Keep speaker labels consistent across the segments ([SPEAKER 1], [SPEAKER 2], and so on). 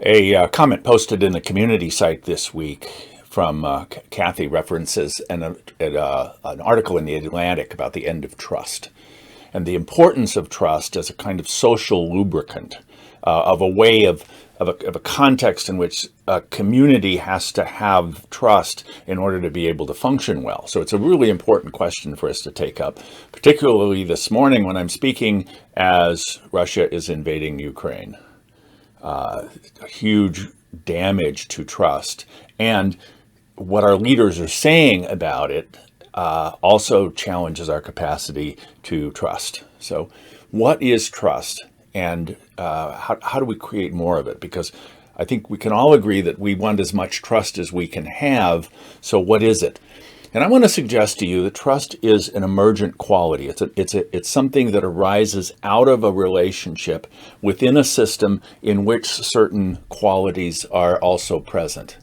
[SPEAKER 1] A comment posted in the community site this week from Kathy references an article in the Atlantic about the end of trust and the importance of trust as a kind of social lubricant of a way of a context in which a community has to have trust in order to be able to function well. So it's a really important question for us to take up, particularly this morning when I'm speaking as Russia is invading Ukraine. Huge damage to trust, and what our leaders are saying about it also challenges our capacity to trust. So what is trust, and how do we create more of it? Because I think we can all agree that we want as much trust as we can have. So what is it? And I want to suggest to you that trust is an emergent quality. It's something that arises out of a relationship within a system in which certain qualities are also present.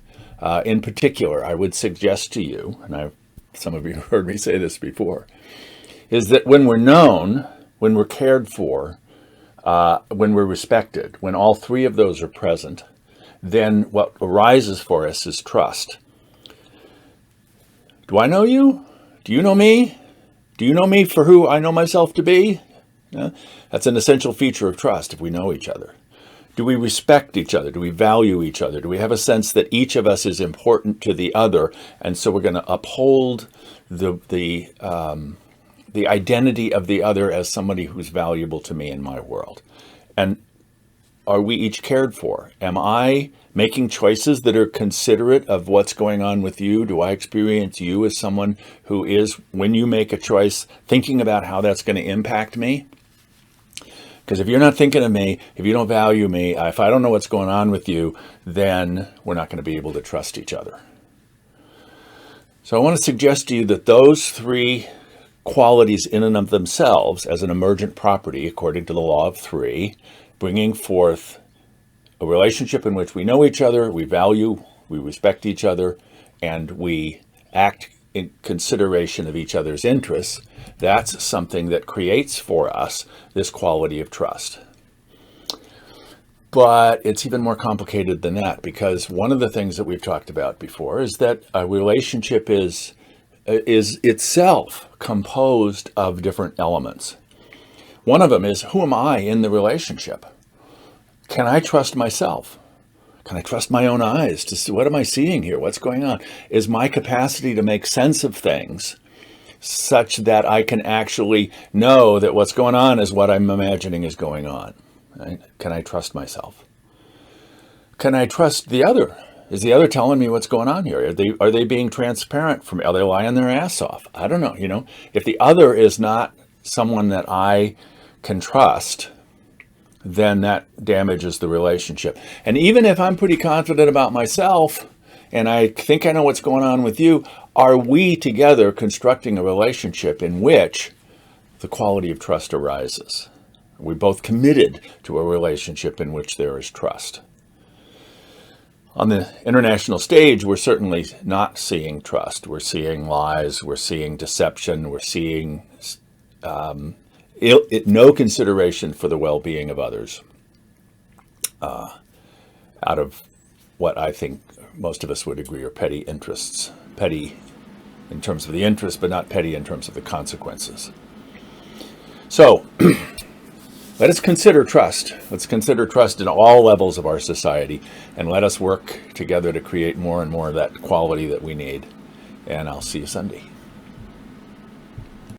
[SPEAKER 1] In particular, I would suggest to you, and some of you have heard me say this before, is that when we're known, when we're cared for, when we're respected, when all three of those are present, then what arises for us is trust. Do I know you? Do you know me? Do you know me for who I know myself to be? That's an essential feature of trust if we know each other. Do we respect each other? Do we value each other? Do we have a sense that each of us is important to the other? And so we're going to uphold the identity of the other as somebody who's valuable to me in my world. And are we each cared for? Am I making choices that are considerate of what's going on with you? Do I experience you as someone who is, when you make a choice, thinking about how that's going to impact me? Because if you're not thinking of me, if you don't value me, if I don't know what's going on with you, then we're not going to be able to trust each other. So I want to suggest to you that those three qualities in and of themselves, as an emergent property, according to the law of three, bringing forth a relationship in which we know each other, we value, we respect each other, and we act in consideration of each other's interests, that's something that creates for us this quality of trust. But it's even more complicated than that, because one of the things that we've talked about before is that a relationship is itself composed of different elements. One of them is, who am I in the relationship? Can I trust myself? Can I trust my own eyes to see, what am I seeing here? What's going on? Is my capacity to make sense of things such that I can actually know that what's going on is what I'm imagining is going on? Right? Can I trust myself? Can I trust the other? Is the other telling me what's going on here? Are they being transparent from me? Are they lying their ass off? I don't know. If the other is not someone that I can trust, then that damages the relationship. And even if I'm pretty confident about myself and I think I know what's going on with you, are we together constructing a relationship in which the quality of trust arises? Are we both committed to a relationship in which there is trust? On the international stage, we're certainly not seeing trust. We're seeing lies, we're seeing deception, we're seeing no consideration for the well-being of others, out of what I think most of us would agree are petty interests. Petty in terms of the interest, but not petty in terms of the consequences. So let us consider trust. Let's consider trust in all levels of our society, and let us work together to create more and more of that quality that we need. And I'll see you Sunday.